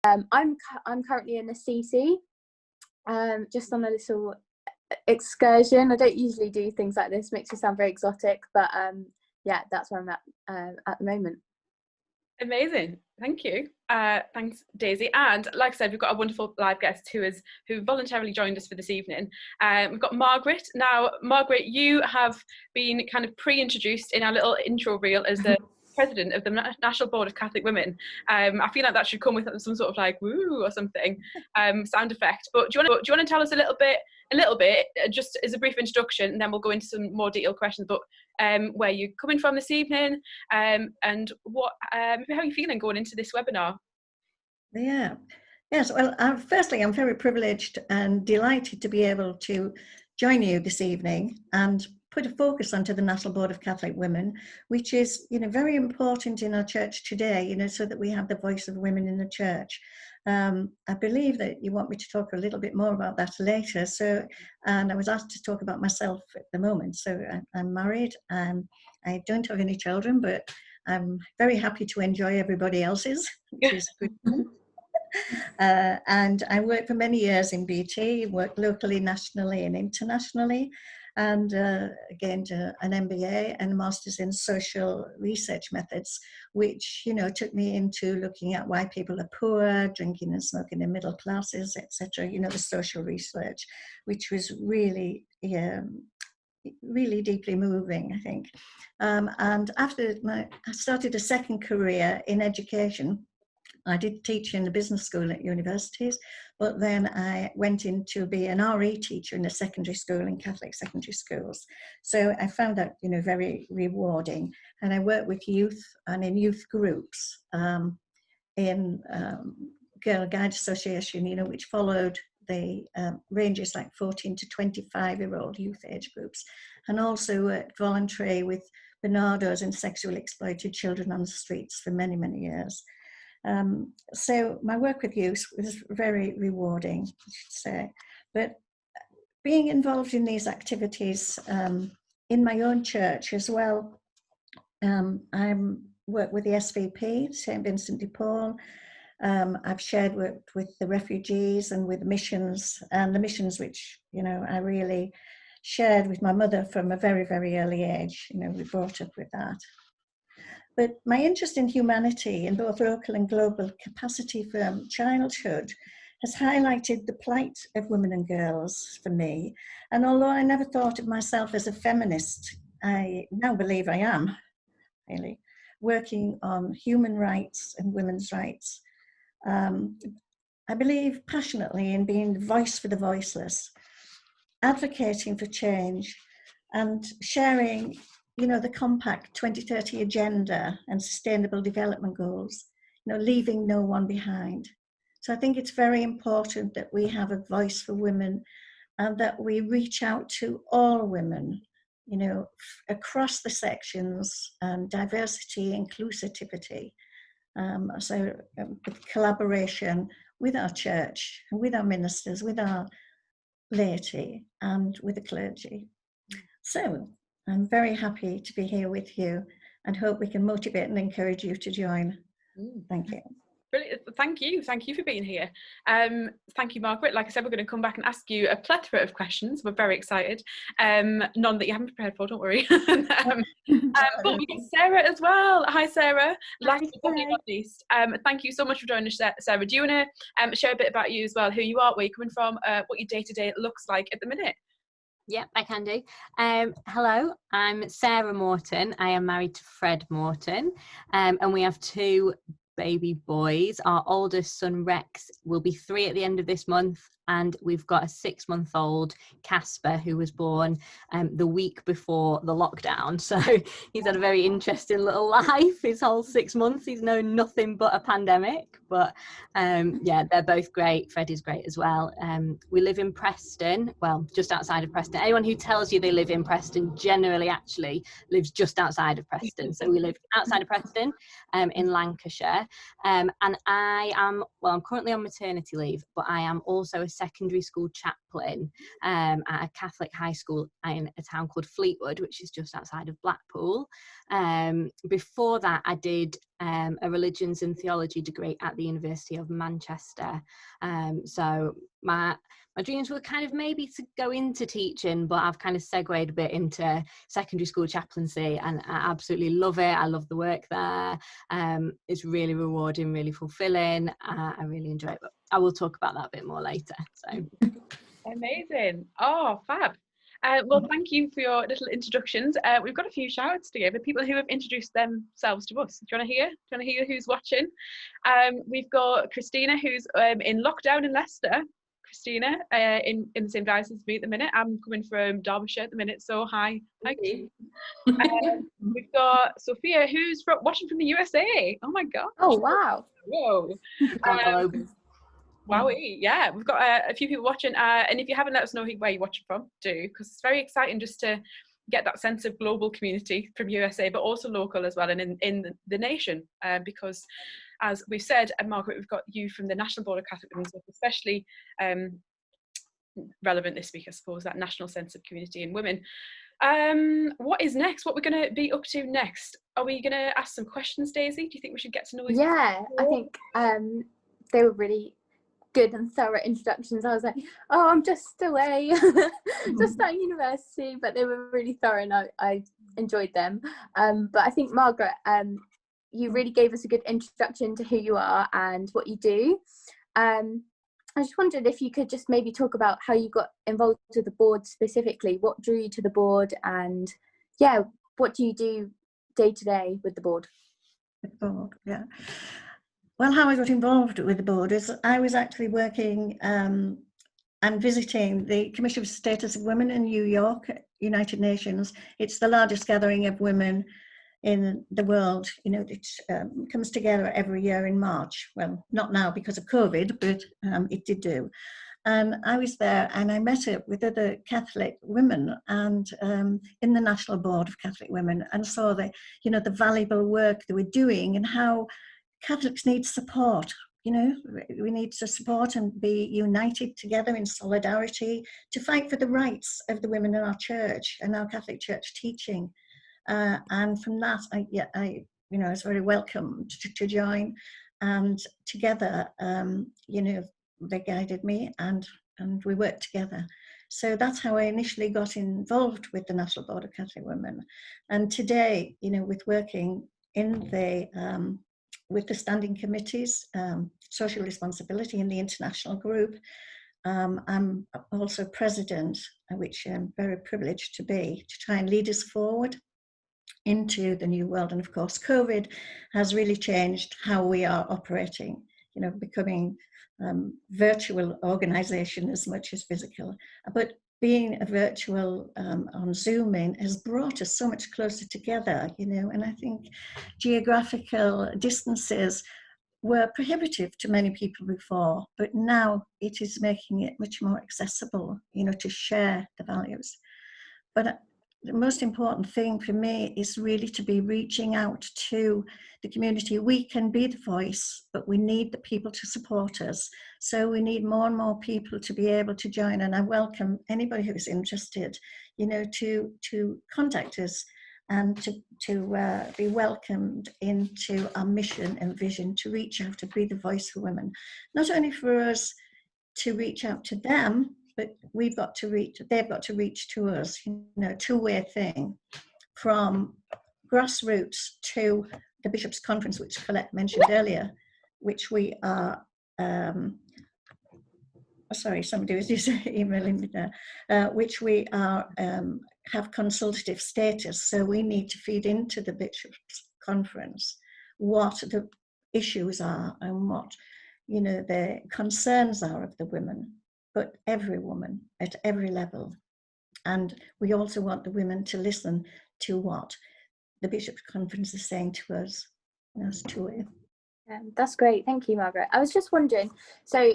I'm currently in the CC, just on a little excursion. I don't usually do things like this, makes me sound very exotic, but yeah, that's where I'm at the moment. Amazing, thank you. Thanks, Daisy. And like I said, we've got a wonderful live guest who voluntarily joined us for this evening. We've got Margaret. Now, Margaret, you have been kind of pre-introduced in our little intro reel as the president of the National Board of Catholic Women. I feel like that should come with some sort of like woo or something sound effect. But do you want to tell us a little bit, just as a brief introduction, and then we'll go into some more detailed questions. But where you're coming from this evening, and what how are you feeling going into this webinar? Yeah. Yes. Well, firstly, I'm very privileged and delighted to be able to join you this evening and put a focus onto the National Board of Catholic Women, which is, very important in our church today, so that we have the voice of women in the church. I believe that you want me to talk a little bit more about that later. And I was asked to talk about myself at the moment. So I'm married. I don't have any children, but I'm very happy to enjoy everybody else's, which is good. And I worked for many years in BT, worked locally, nationally and internationally, and gained an MBA and a Master's in Social Research Methods, which, took me into looking at why people are poor, drinking and smoking in middle classes, etc., the social research, which was really, really deeply moving, I think. And after I started a second career in education. I did teach in the business school at universities, but then I went in to be an RE teacher in a secondary school, in Catholic secondary schools. So I found that, very rewarding. And I worked with youth and in youth groups in Girl Guide Association, which followed the ranges like 14 to 25-year-old youth age groups, and also worked voluntary with Bernardos and sexually exploited children on the streets for many, many years. So my work with youth was very rewarding, I should say. But being involved in these activities in my own church as well, I work with the SVP, St. Vincent de Paul. I've shared work with the refugees and with missions, and the missions which, I really shared with my mother from a very, very early age. We brought up with that. But my interest in humanity in both local and global capacity from childhood has highlighted the plight of women and girls for me. And although I never thought of myself as a feminist, I now believe I am, really, working on human rights and women's rights. I believe passionately in being the voice for the voiceless, advocating for change and sharing the Compact 2030 Agenda and Sustainable Development Goals, leaving no one behind. So I think it's very important that we have a voice for women and that we reach out to all women, across the sections, diversity, inclusivity. With collaboration with our church, with our ministers, with our laity and with the clergy. So I'm very happy to be here with you and hope we can motivate and encourage you to join. Thank you. Brilliant. Thank you for being here. Thank you, Margaret. Like I said, we're going to come back and ask you a plethora of questions. We're very excited. None that you haven't prepared for, don't worry. But we get Sarah as well. Hi, Sarah. Last but not least, thank you so much for joining us, Sarah. Do you want to share a bit about you as well, who you are, where you're coming from, what your day-to-day looks like at the minute? Yeah, I can do. Hello, I'm Sarah Morton. I am married to Fred Morton, and we have two baby boys. Our oldest son Rex will be 3 at the end of this month, and we've got a 6-month-old Casper who was born the week before the lockdown. So he's had a very interesting little life. His whole 6 months, he's known nothing but a pandemic. But yeah, they're both great. Fred is great as well. We live in Preston, well, just outside of Preston. Anyone who tells you they live in Preston generally actually lives just outside of Preston. So we live outside of Preston in Lancashire. And I'm currently on maternity leave, but I am also a secondary school chaplain at a Catholic high school in a town called Fleetwood, which is just outside of Blackpool. Before that, I did a religions and theology degree at the University of Manchester. So my dreams were kind of maybe to go into teaching, but I've kind of segued a bit into secondary school chaplaincy, and I absolutely love it. I love the work there. It's really rewarding, really fulfilling. I really enjoy it, but I will talk about that a bit more later. So amazing. Oh, fab. Well, thank you for your little introductions. We've got a few shout-outs to give, people who have introduced themselves to us. Do you want to hear who's watching? We've got Christina, who's in lockdown in Leicester. Christina, in the same diocese as me at the minute. I'm coming from Derbyshire at the minute, so hi. We've got Sophia, who's watching from the USA. Oh my god. Oh wow. Whoa. Wowie, yeah, we've got a few people watching, and if you haven't let us know where you're watching from, do, because it's very exciting just to get that sense of global community from USA, but also local as well, and in the nation, because as we've said, and Margaret, we've got you from the National Board of Catholic Women, so especially relevant this week, I suppose, that national sense of community in women. What is next? What we're going to be up to next? Are we going to ask some questions, Daisy? Do you think we should get to know each other? Yeah, I think they were really good and thorough introductions. I was like, oh, I'm just away, just starting university, but they were really thorough and I enjoyed them. But I think, Margaret, you really gave us a good introduction to who you are and what you do. I just wondered if you could just maybe talk about how you got involved with the board specifically, what drew you to the board, and yeah, what do you do day to day with the board? Yeah. Well, how I got involved with the board is I was actually working and visiting the Commission for the Status of Women in New York, United Nations. It's the largest gathering of women in the world. You know, it comes together every year in March. Well, not now because of COVID, but it did do. And I was there and I met up with other Catholic women and in the National Board of Catholic Women, and saw the valuable work they were doing and how Catholics need support. You know, we need to support and be united together in solidarity to fight for the rights of the women in our church and our Catholic Church teaching. And from that, I was very welcome to join. And together, they guided me and we worked together. So that's how I initially got involved with the National Board of Catholic Women. And today, with working in the with the standing committees, social responsibility in the international group. I'm also president, which I'm very privileged to be, to try and lead us forward into the new world. And of course, COVID has really changed how we are operating, becoming virtual organization as much as physical. But being a virtual on Zooming has brought us so much closer together, and I think geographical distances were prohibitive to many people before, but now it is making it much more accessible, to share the values. But the most important thing for me is really to be reaching out to the community. We can be the voice, but we need the people to support us. So we need more and more people to be able to join. And I welcome anybody who is interested, to contact us and to be welcomed into our mission and vision to reach out, to be the voice for women. Not only for us to reach out to them, but they've got to reach to us, two-way thing, from grassroots to the Bishops' Conference, which Colette mentioned earlier, which we are, sorry, somebody was just emailing me there, which we are, have consultative status, so we need to feed into the Bishops' Conference what the issues are and what, the concerns are of the women, but every woman at every level. And we also want the women to listen to what the Bishops' Conference is saying to us. That's two-way. That's great. Thank you, Margaret. I was just wondering, so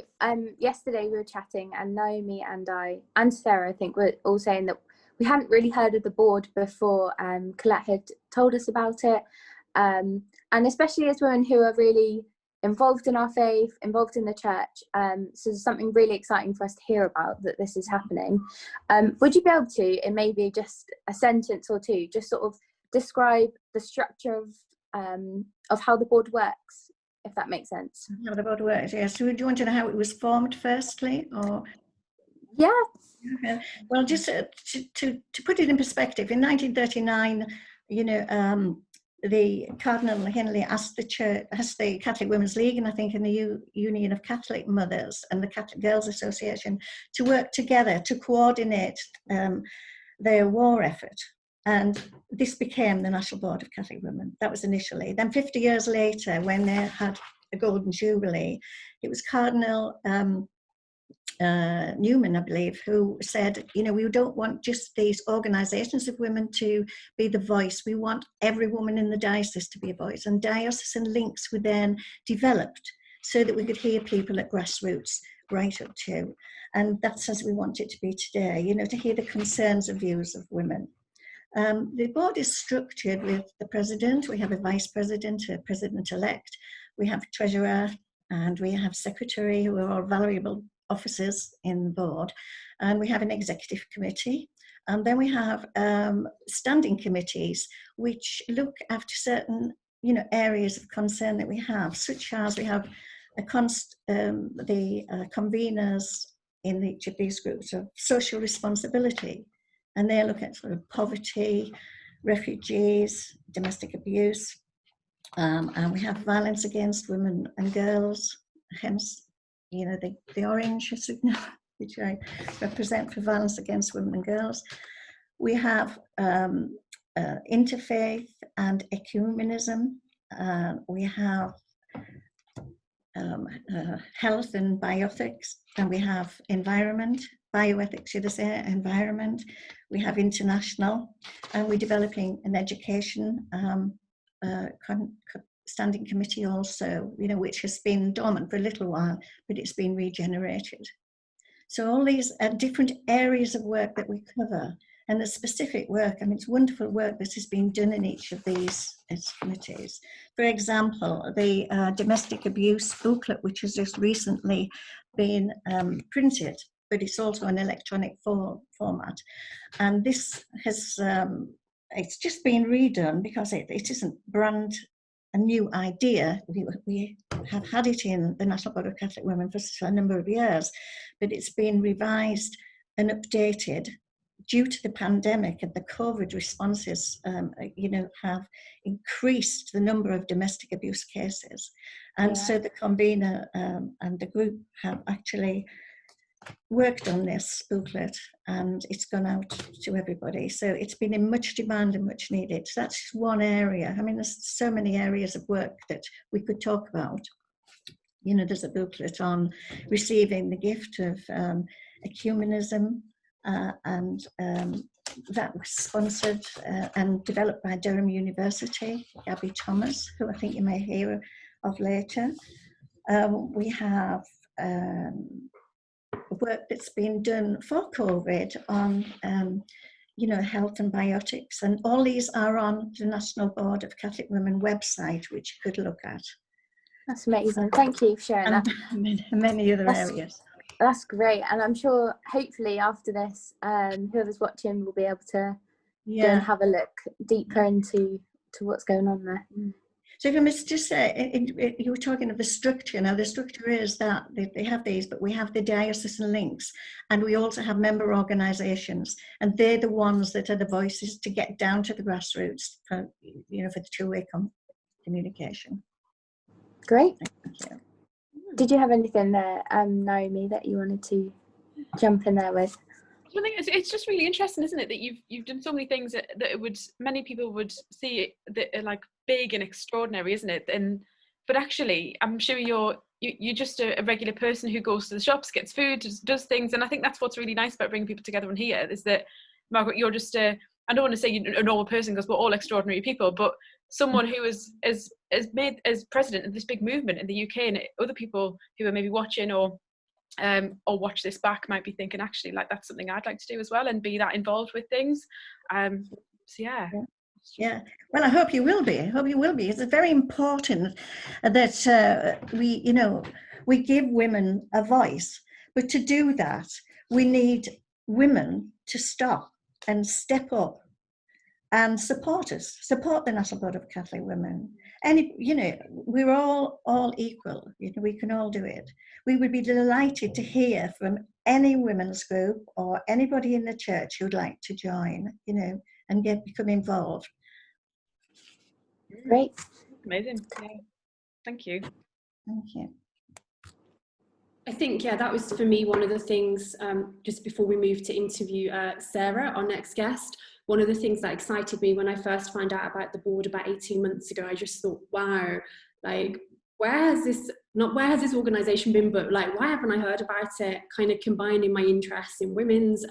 yesterday we were chatting and Naomi and I and Sarah, I think, were all saying that we hadn't really heard of the board before Colette had told us about it. And especially as women who are really involved in our faith, involved in the church. So there's something really exciting for us to hear about, that this is happening. Would you be able to, in maybe just a sentence or two, just sort of describe the structure of of how the board works, if that makes sense. How the board works, yes. So do you want to know how it was formed firstly, or? Yeah. Okay. Well, just to put it in perspective, in 1939, the Cardinal Henley asked the Catholic Women's League, and I think in the Union of Catholic Mothers and the Catholic Girls Association, to work together to coordinate their war effort. And this became the National Board of Catholic Women. That was initially. Then 50 years later, when they had a Golden Jubilee, it was Cardinal Newman, I believe, who said, we don't want just these organisations of women to be the voice. We want every woman in the diocese to be a voice. And diocesan links were then developed so that we could hear people at grassroots right up to. And that's as we want it to be today, to hear the concerns and views of women. The board is structured with the president. We have a vice president, a president-elect. We have a treasurer, and we have secretary, who are all valuable officers in the board, and we have an executive committee, and then we have standing committees which look after certain areas of concern that we have, such as we have the conveners in each of these groups of social responsibility, and they look at sort of poverty, refugees, domestic abuse, and we have violence against women and girls, hence the orange signal, which I represent for violence against women and girls. We have interfaith and ecumenism. We have health and bioethics, and we have bioethics, should I say, environment. We have international, and we're developing an education standing committee also, which has been dormant for a little while, but it's been regenerated. So all these are different areas of work that we cover, and the specific work, it's wonderful work that has been done in each of these committees. For example, the domestic abuse booklet, which has just recently been printed, but it's also an electronic format. And this has, it's just been redone because it isn't a new idea. We have had it in the National Board of Catholic Women for a number of years, but it's been revised and updated due to the pandemic, and the COVID responses, have increased the number of domestic abuse cases. And so the convener and the group have actually worked on this booklet, and it's gone out to everybody. So it's been in much demand and much needed. So that's one area. There's so many areas of work that we could talk about. There's a booklet on receiving the gift of ecumenism, and that was sponsored and developed by Durham University, Gabby Thomas, who I think you may hear of later. We have work that's been done for COVID on, health and biotics, and all these are on the National Board of Catholic Women website, which you could look at. That's amazing. Thank you for sharing that. Many other areas. That's great, and I'm sure hopefully after this, whoever's watching will be able to go and have a look deeper into what's going on there. So if I must just say, you were talking of the structure. Now the structure is that they have these, but we have the diocesan links, and we also have member organisations, and they're the ones that are the voices to get down to the grassroots for the two-way communication. Great. Thank you. Did you have anything there, Naomi, that you wanted to jump in there with? I think it's just really interesting, isn't it, that you've done so many things that many people would see that are like big and extraordinary, isn't it? But actually, I'm sure you're just a regular person who goes to the shops, gets food, does things, and I think that's what's really nice about bringing people together on here, is that, Margaret, you're just I don't want to say you're a normal person because we're all extraordinary people, but someone who is made as president of this big movement in the UK, and other people who are maybe watching or watch this back might be thinking, actually, like, that's something I'd like to do as well, and be that involved with things. Yeah. Well, I hope you will be. It's very important that we give women a voice, but to do that, we need women to stop and step up and support us, support the National Board of Catholic Women. And, we're all equal. We can all do it. We would be delighted to hear from any women's group or anybody in the church who'd like to join, and become involved. Great. Amazing. Yeah. Thank you. Thank you. I think, that was for me one of the things, just before we move to interview Sarah, our next guest, one of the things that excited me when I first found out about the board about 18 months ago, I just thought, wow, like, where has this organisation been, but like, why haven't I heard about it? Kind of combining my interests in women's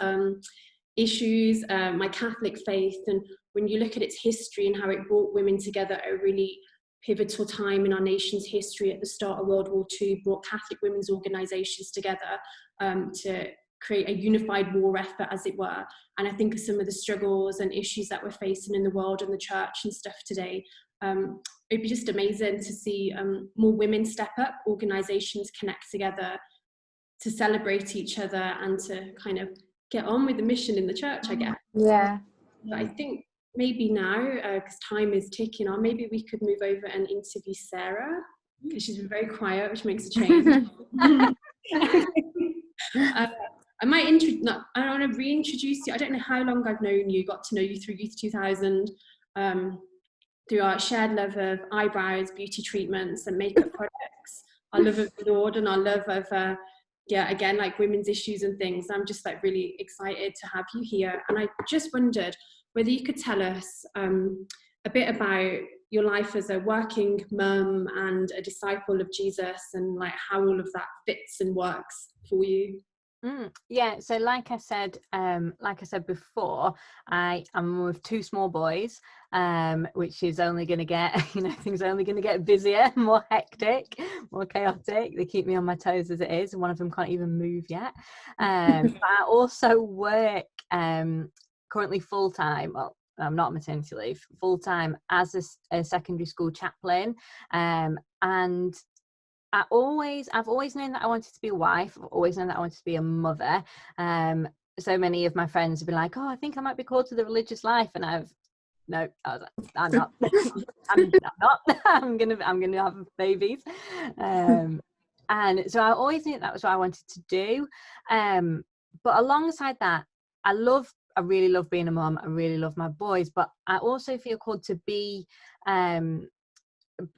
issues, my Catholic faith, and when you look at its history and how it brought women together at a really pivotal time in our nation's history at the start of World War II, brought Catholic women's organisations together to create a unified war effort, as it were. And I think of some of the struggles and issues that we're facing in the world and the church and stuff today. It'd be just amazing to see more women step up, organisations connect together to celebrate each other and to kind of get on with the mission in the church, I guess. Yeah. But I think maybe now, because time is ticking on, maybe we could move over and interview Sarah, because she's been very quiet, which makes a change. I want to reintroduce you. I don't know how long I've known you, got to know you through Youth 2000, through our shared love of eyebrows, beauty treatments and makeup products, our love of the Lord and our love of, again, like women's issues and things. I'm just like really excited to have you here. And I just wondered whether you could tell us a bit about your life as a working mum and a disciple of Jesus, and like how all of that fits and works for you. Yeah, so like I said before, I am with two small boys, which is only going to get, things are only going to get busier, more hectic, more chaotic. They keep me on my toes as it is, and one of them can't even move yet. But I also work currently full-time, well, I'm not maternity leave, full-time as a secondary school chaplain, and I've always known that I wanted to be a wife. I've always known that I wanted to be a mother. So many of my friends have been like, "Oh, I think I might be called to the religious life," and I was like, "I'm not. I'm not. I'm gonna have babies." And so I always knew that was what I wanted to do. But alongside that, I really love being a mum. I really love my boys, but I also feel called to be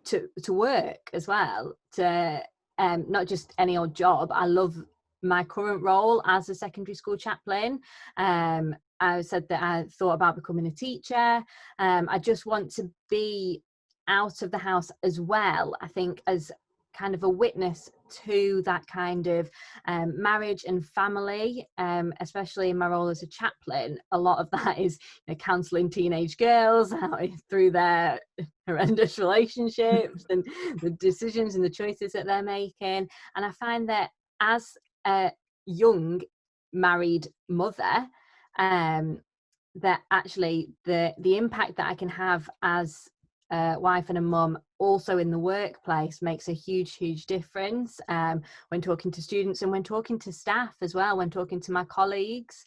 to work as well, to not just any old job. I love my current role as a secondary school chaplain. I said that I thought about becoming a teacher. I just want to be out of the house as well, I think, as kind of a witness to that kind of marriage and family, especially in my role as a chaplain. A lot of that is counselling teenage girls through their horrendous relationships and the decisions and the choices that they're making. And I find that as a young married mother, that actually the impact that I can have as a wife and a mum also in the workplace makes a huge difference, when talking to students and when talking to staff as well, when talking to my colleagues.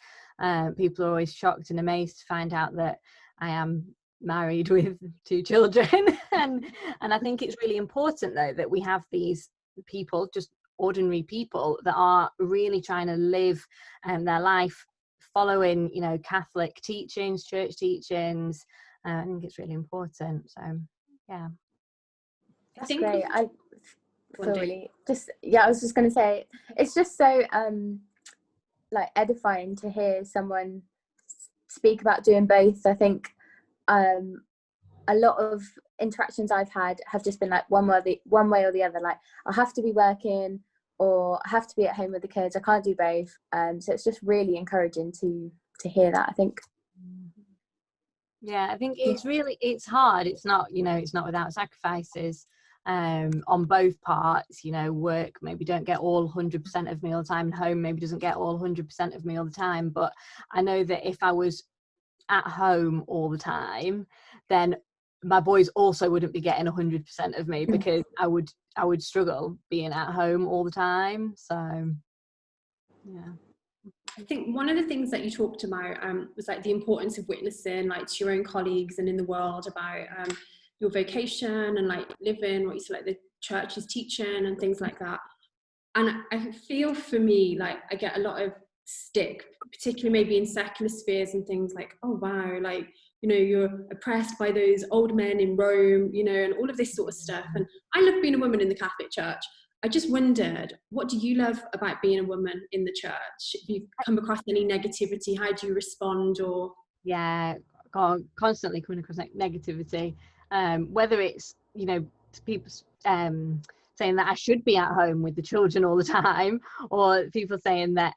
People are always shocked and amazed to find out that I am married with 2 children. and I think it's really important though that we have these people, just ordinary people, that are really trying to live their life following Catholic teachings, church teachings. I think it's really important. So yeah, that's great. I feel really I was just going to say, it's just so like edifying to hear someone speak about doing both. I think a lot of interactions I've had have just been like one way or the other. Like, I have to be working or I have to be at home with the kids. I can't do both. So it's just really encouraging to hear that, I think. Yeah, I think it's hard. It's not, it's not without sacrifices on both parts. Work maybe don't get all 100% of me all the time, and home maybe doesn't get all 100% of me all the time. But I know that if I was at home all the time, then my boys also wouldn't be getting 100% of me, because I would struggle being at home all the time. So yeah. I think one of the things that you talked about was like the importance of witnessing, like, to your own colleagues and in the world about your vocation and like living what you say, like the church is teaching and things like that. And I feel for me, like, I get a lot of stick, particularly maybe in secular spheres and things like, oh wow, like, you know, you're oppressed by those old men in Rome, you know, and all of this sort of stuff. And I love being a woman in the Catholic Church. I just wondered, what do you love about being a woman in the church? If you've come across any negativity, how do you respond? Or Yeah, constantly coming across negativity, whether it's, you know, people saying that I should be at home with the children all the time, or people saying that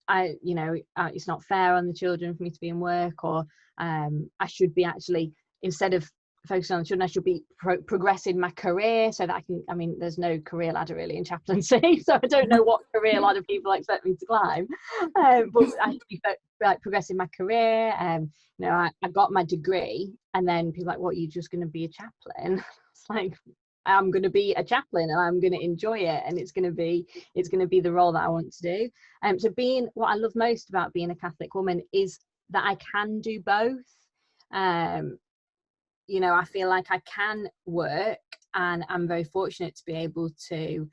it's not fair on the children for me to be in work, or I should be actually, instead of focusing on the children, I should be progressing my career so that I can, I mean, there's no career ladder really in chaplaincy, so I don't know what career ladder people expect me to climb, but I should be like progressing my career. You know, I got my degree, and then people are like, what, you're just going to be a chaplain? It's like, I'm going to be a chaplain and I'm going to enjoy it, and it's going to be the role that I want to do. So what I love most about being a Catholic woman is that I can do both. You know, I feel like I can work, and I'm very fortunate to be able to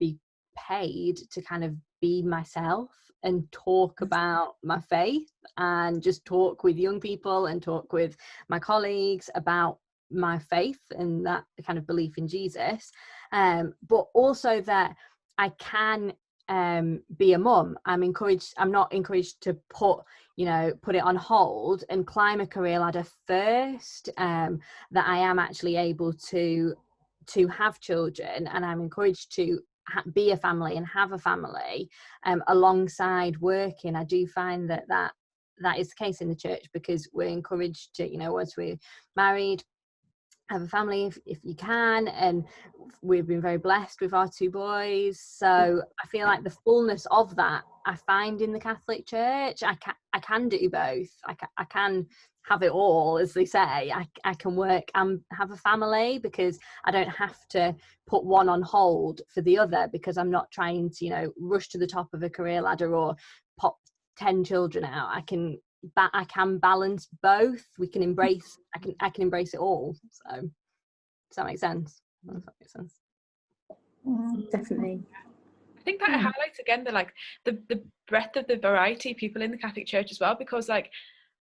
be paid to kind of be myself and talk about my faith, and just talk with young people and talk with my colleagues about my faith and that kind of belief in Jesus, but also that I can be a mum. I'm not encouraged to put it on hold and climb a career ladder first, that I am actually able to have children, and I'm encouraged to be a family and have a family alongside working. I do find that is the case in the church, because we're encouraged to, you know, once we're married, have a family if you can, and we've been very blessed with our 2 boys, so I feel like the fullness of that I find in the Catholic Church. I can do both. I can have it all, as they say. I can work and have a family, because I don't have to put one on hold for the other, because I'm not trying to, you know, rush to the top of a career ladder or pop 10 children out. I can balance both. I can embrace it all. So does that make sense? I don't know if that makes sense. Definitely. I think that highlights again the breadth of the variety of people in the Catholic Church as well, because like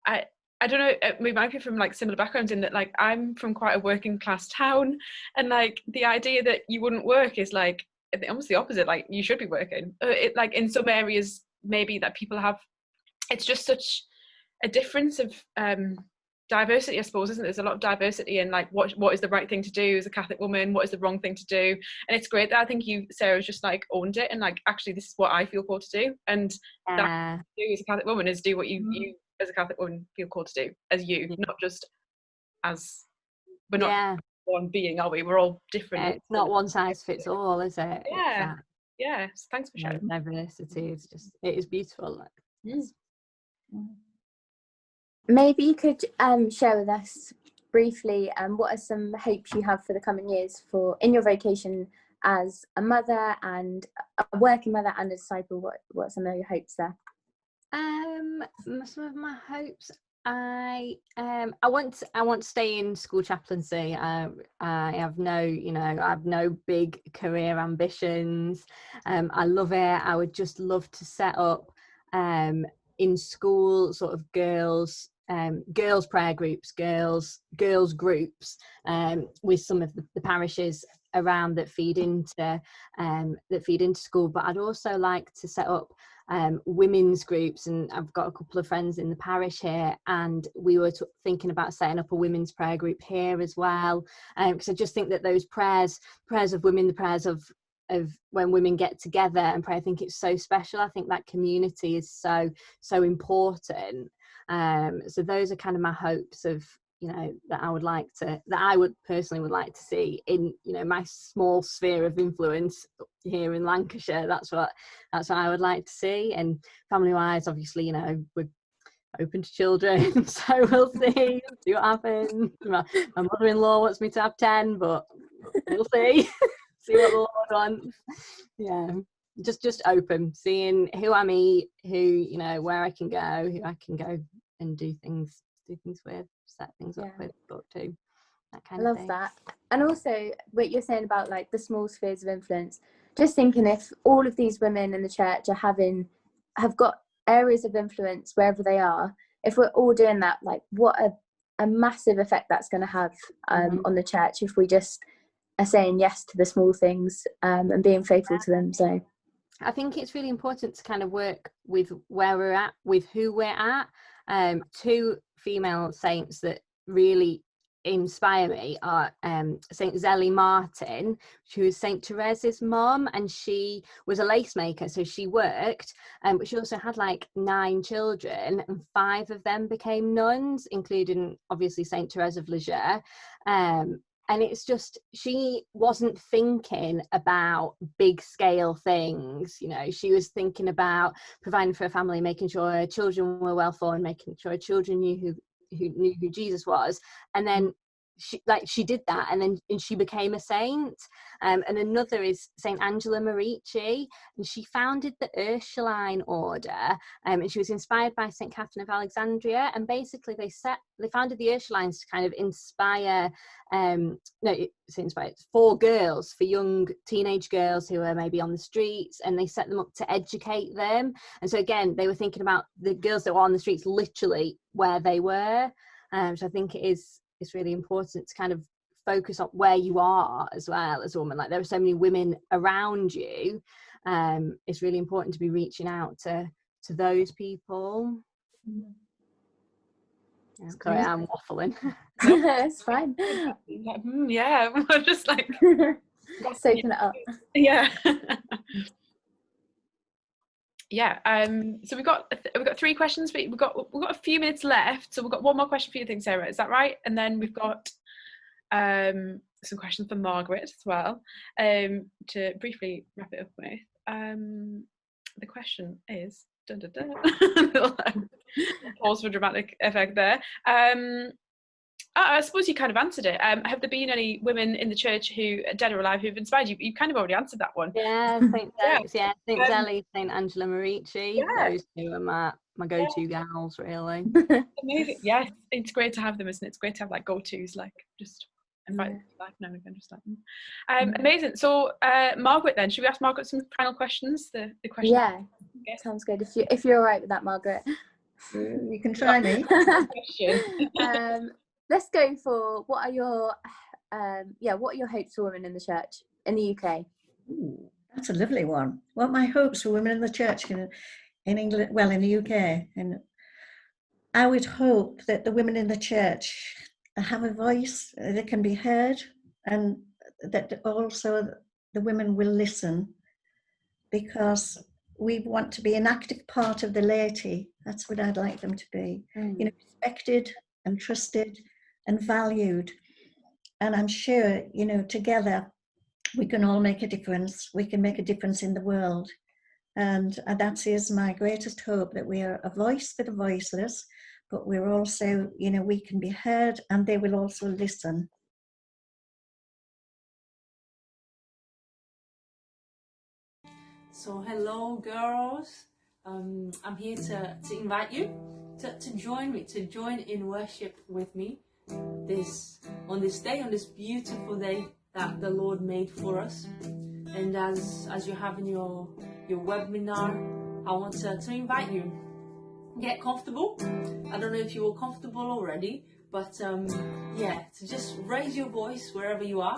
I don't know, we might be from like similar backgrounds, in that like I'm from quite a working class town, and like the idea that you wouldn't work is like almost the opposite. Like, you should be working. It, like, in some areas maybe that people have, it's just such a difference of diversity, I suppose, isn't it? There's a lot of diversity in like what is the right thing to do as a Catholic woman, what is the wrong thing to do, and it's great that I think you, Sarah's just like owned it, and like, actually this is what I feel called to do, and that to do as a Catholic woman is do what you as a Catholic woman feel called to do as you, not just as, we're not one being, are we? We're all different. It's not one size fits all, is it? Yeah, so thanks for sharing. Diversity is just, it is beautiful. Like, Maybe you could share with us briefly what are some hopes you have for the coming years in your vocation as a mother and a working mother and a disciple. What are some of your hopes there? Some of my hopes, I want to stay in school chaplaincy. I have no big career ambitions. I love it. I would just love to set up in school sort of girls prayer groups, girls groups, with some of the parishes around that feed into school. But I'd also like to set up women's groups, and I've got a couple of friends in the parish here, and we were thinking about setting up a women's prayer group here as well, because I just think that those prayers of women, the prayers of when women get together and pray, I think it's so special. I think that community is so important. So those are kind of my hopes of, you know, that I would personally like to see in, you know, my small sphere of influence here in Lancashire. That's what I would like to see. And family wise, obviously, you know, we're open to children, so we'll see what happens. My mother-in-law wants me to have 10, but we'll see. See what the Lord wants. Yeah. just open, seeing who I meet, who, you know, where I can go, who I can go and do things with, set things up with, book to, that kind of thing. I love that. And also what you're saying about like the small spheres of influence, just thinking if all of these women in the church have got areas of influence wherever they are, if we're all doing that, like what a massive effect that's going to have on the church if we just are saying yes to the small things and being faithful to them. So I think it's really important to kind of work with where we're at, with who we're at. Two female saints that really inspire me are Saint Zelly Martin, who is Saint Teresa's mum, and she was a lace maker, so she worked, but she also had like 9 children, and 5 of them became nuns, including obviously Saint Teresa of Lisieux. And it's just, she wasn't thinking about big scale things, you know, she was thinking about providing for her family, making sure her children were well formed, making sure her children knew who Jesus was. And then she did that, and she became a saint. And another is Saint Angela Merici, and she founded the Ursuline order, and she was inspired by Saint Catherine of Alexandria, and basically they founded the Ursulines to kind of inspire 4 girls, for young teenage girls who are maybe on the streets, and they set them up to educate them. And so again, they were thinking about the girls that were on the streets literally where they were. So I think it's really important to kind of focus on where you are as well as a woman. Like, there are so many women around you. It's really important to be reaching out to those people. Sorry, I'm waffling. It's fine. Yeah, we're just like soaking it up. Yeah. Yeah. So we've got 3 questions, but we've got a few minutes left. So we've got one more question for you, I think, Sarah. Is that right? And then we've got some questions for Margaret as well, to briefly wrap it up with. The question is, pause for dramatic effect there. I suppose you kind of answered it. Have there been any women in the church who are dead or alive who've inspired you? You kind of already answered that one. Yeah, Saint Zelly, Saint Angela Merici. Yeah. Those 2 are my go-to gals, really. Amazing. Yes, it's great to have them, isn't it? It's great to have like go-tos, like just invite them to life now and again, just like them. Amazing. So Margaret, then, should we ask Margaret some final questions? The question. Yeah, sounds good. If you're all right with that, Margaret. You can try me. Let's go for what are your hopes for women in the church in the UK? Ooh, that's a lovely one. What are my hopes for women in the church in England, well, in the UK? And I would hope that the women in the church have a voice that can be heard, and that also the women will listen, because we want to be an active part of the laity. That's what I'd like them to be. You know, respected and trusted and valued. And I'm sure, you know, together we can all make a difference. We can make a difference in the world. And that is my greatest hope, that we are a voice for the voiceless, but we're also, you know, we can be heard, and they will also listen. So hello, girls. I'm here to invite you to join me, to join in worship with me on this beautiful day that the Lord made for us. And as you're having your webinar, I want to invite you. Get comfortable. I don't know if you're comfortable already, but to just raise your voice wherever you are.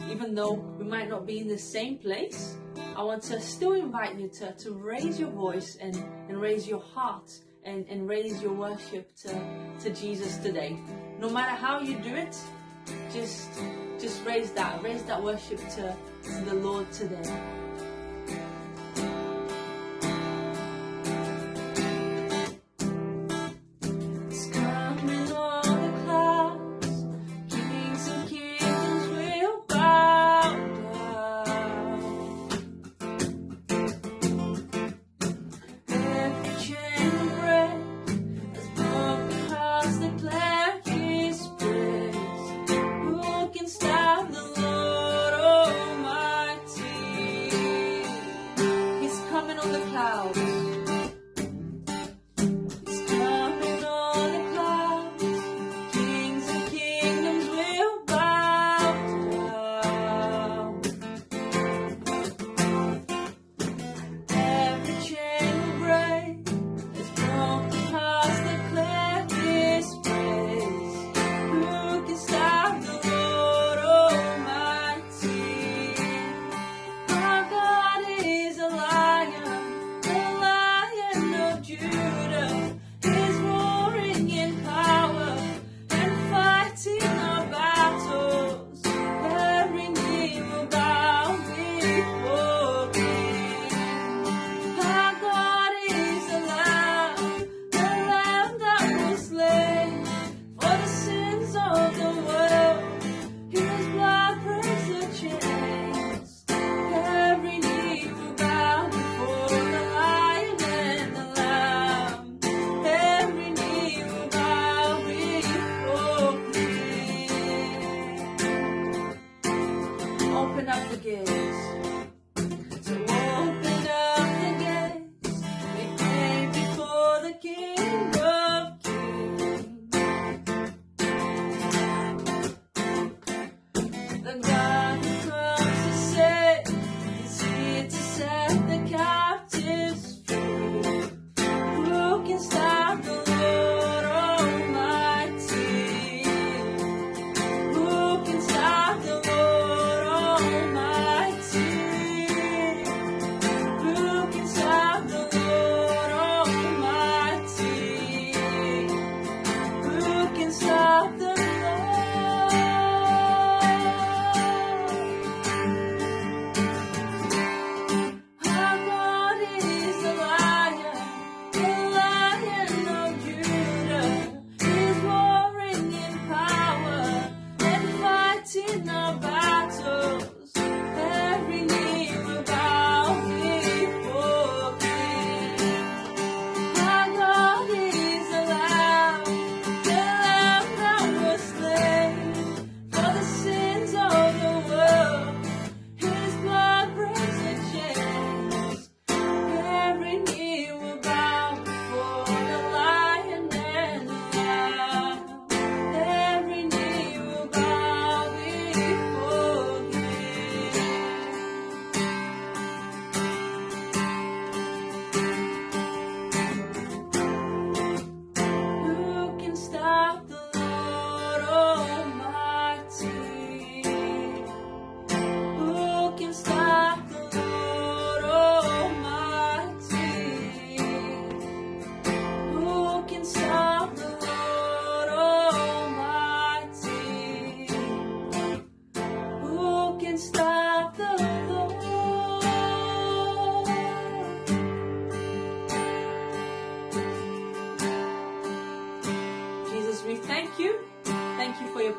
Even though we might not be in the same place, I want to still invite you to raise your voice and raise your heart and raise your worship to Jesus today. No matter how you do it, just raise that worship to the Lord today. Who can stand the Lord Almighty?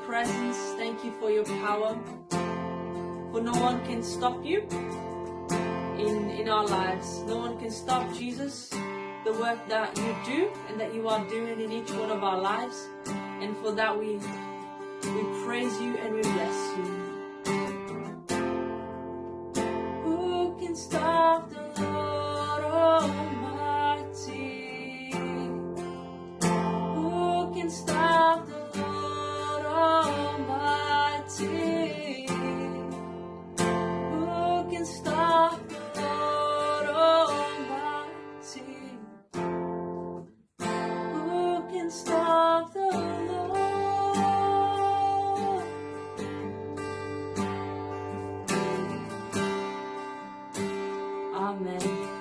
presence. Thank you for your power. For no one can stop you in our lives. No one can stop, Jesus, the work that you do and that you are doing in each one of our lives. And for that we praise you and we bless you. Who can stop the Lord Almighty? Who can stop the Lord Almighty? Who can stop the Lord Almighty? Who can stop the Lord? Amen.